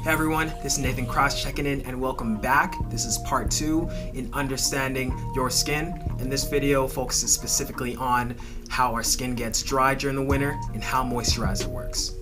Hey everyone, this is Nathan Cross checking in and welcome back. This is part 2 in understanding your skin. And this video focuses specifically on how our skin gets dry during the winter and how moisturizer works.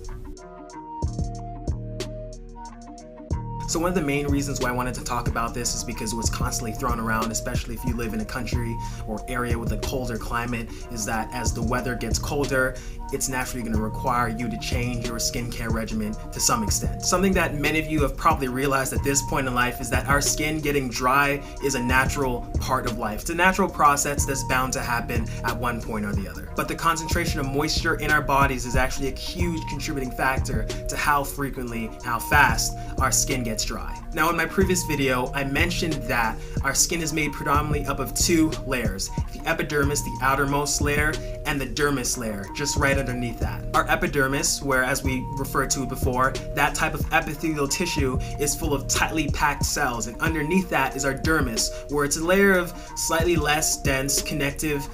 So one of the main reasons why I wanted to talk about this is because it was constantly thrown around, especially if you live in a country or area with a colder climate, is that as the weather gets colder, it's naturally going to require you to change your skincare regimen to some extent. Something that many of you have probably realized at this point in life is that our skin getting dry is a natural part of life. It's a natural process that's bound to happen at one point or the other. But the concentration of moisture in our bodies is actually a huge contributing factor to how frequently, how fast our skin gets dry. Now, in my previous video, I mentioned that our skin is made predominantly up of two layers: the epidermis, the outermost layer, and the dermis layer, just right underneath that. Our epidermis, where as we referred to before, that type of epithelial tissue is full of tightly packed cells, and underneath that is our dermis, where it's a layer of slightly less dense connective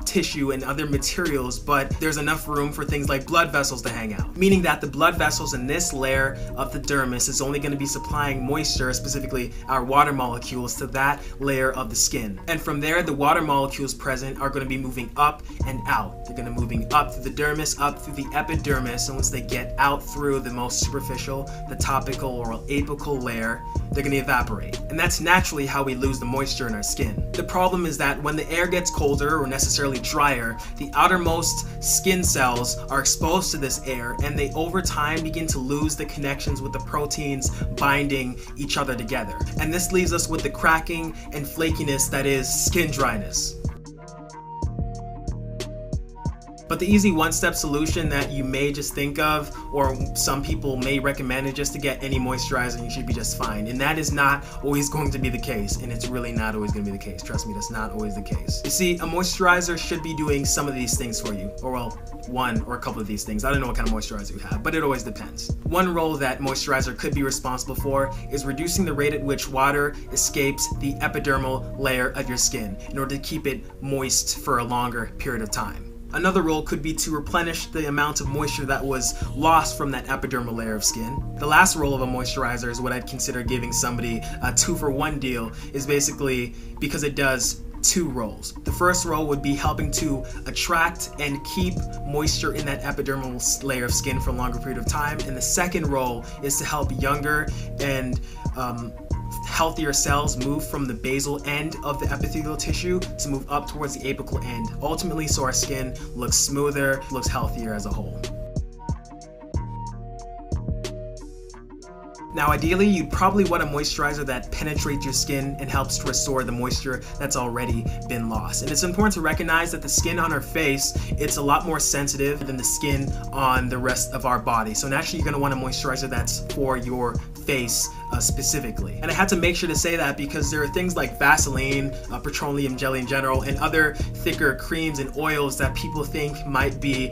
tissue and other materials, but there's enough room for things like blood vessels to hang out, meaning that the blood vessels in this layer of the dermis is only going to be supplying moisture, specifically our water molecules, to that layer of the skin. And from there, the water molecules present are going to be moving up and out. They're going to be moving up through the dermis, up through the epidermis, and once they get out through the most superficial, the topical or apical layer, they're going to evaporate. And that's naturally how we lose the moisture in our skin. The problem is that when the air gets colder or necessarily drier, the outermost skin cells are exposed to this air, and they over time begin to lose the connections with the proteins binding each other together. And this leaves us with the cracking and flakiness that is skin dryness. But the easy one-step solution that you may just think of, or some people may recommend, is just to get any moisturizer and you should be just fine. And that is not always going to be the case, and it's really not always going to be the case. Trust me, that's not always the case. You see, a moisturizer should be doing some of these things for you, or well, one or a couple of these things. I don't know what kind of moisturizer you have, but it always depends. One role that moisturizer could be responsible for is reducing the rate at which water escapes the epidermal layer of your skin in order to keep it moist for a longer period of time. Another role could be to replenish the amount of moisture that was lost from that epidermal layer of skin. The last role of a moisturizer is what I'd consider giving somebody a 2-for-1 deal, is basically because it does two roles. The first role would be helping to attract and keep moisture in that epidermal layer of skin for a longer period of time, and the second role is to help younger and healthier cells move from the basal end of the epithelial tissue to move up towards the apical end, ultimately so our skin looks smoother, looks healthier as a whole. Now, ideally, you'd probably want a moisturizer that penetrates your skin and helps to restore the moisture that's already been lost. And it's important to recognize that the skin on our face, it's a lot more sensitive than the skin on the rest of our body. So naturally, you're going to want a moisturizer that's for your face specifically. And I had to make sure to say that because there are things like Vaseline, petroleum jelly in general, and other thicker creams and oils that people think might be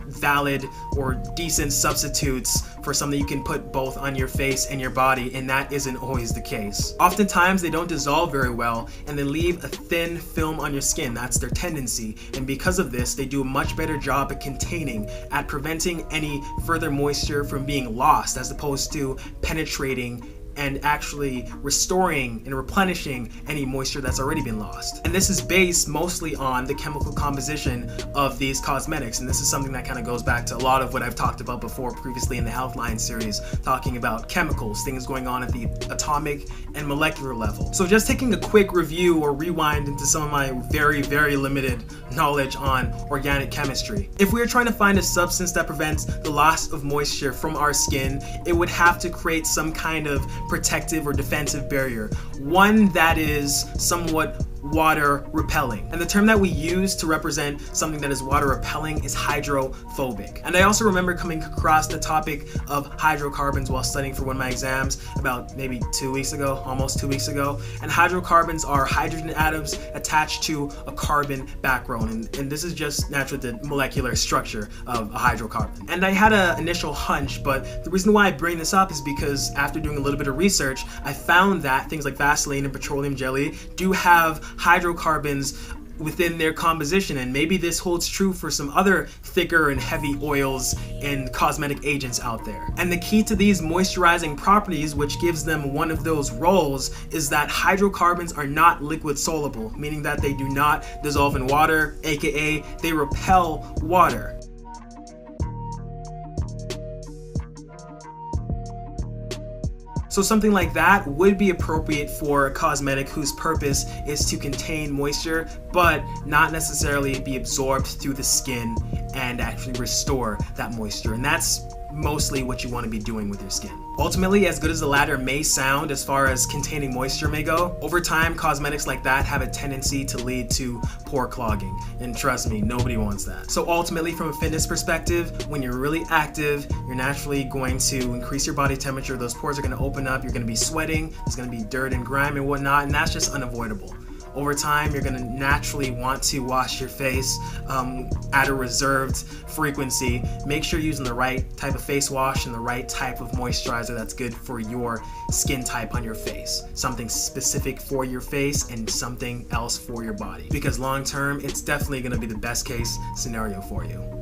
valid or decent substitutes for something you can put both on your face and your body, and that isn't always the case. Oftentimes they don't dissolve very well and they leave a thin film on your skin. That's their tendency, and because of this they do a much better job at containing, at preventing any further moisture from being lost, as opposed to penetrating and actually restoring and replenishing any moisture that's already been lost. And this is based mostly on the chemical composition of these cosmetics, and this is something that kind of goes back to a lot of what I've talked about before previously in the Healthline series, talking about chemicals, things going on at the atomic and molecular level. So just taking a quick review or rewind into some of my very, very limited knowledge on organic chemistry. If we are trying to find a substance that prevents the loss of moisture from our skin, it would have to create some kind of protective or defensive barrier, one that is somewhat water repelling. And the term that we use to represent something that is water repelling is hydrophobic. And I also remember coming across the topic of hydrocarbons while studying for one of my exams about maybe 2 weeks ago, almost 2 weeks ago. And hydrocarbons are hydrogen atoms attached to a carbon backbone. And this is just naturally the molecular structure of a hydrocarbon. And I had an initial hunch, but the reason why I bring this up is because after doing a little bit of research, I found that things like Vaseline and petroleum jelly do have hydrocarbons within their composition, and maybe this holds true for some other thicker and heavy oils and cosmetic agents out there. And the key to these moisturizing properties, which gives them one of those roles, is that hydrocarbons are not liquid soluble, meaning that they do not dissolve in water, aka they repel water. So something like that would be appropriate for a cosmetic whose purpose is to contain moisture, but not necessarily be absorbed through the skin and actually restore that moisture. And that's mostly what you want to be doing with your skin. Ultimately, as good as the latter may sound as far as containing moisture may go, over time, cosmetics like that have a tendency to lead to pore clogging. And trust me, nobody wants that. So ultimately, from a fitness perspective, when you're really active, you're naturally going to increase your body temperature. Those pores are going to open up. You're going to be sweating. There's going to be dirt and grime and whatnot, and that's just unavoidable. Over time, you're going to naturally want to wash your face at a reserved frequency. Make sure you're using the right type of face wash and the right type of moisturizer that's good for your skin type on your face. Something specific for your face and something else for your body. Because long term, it's definitely going to be the best case scenario for you.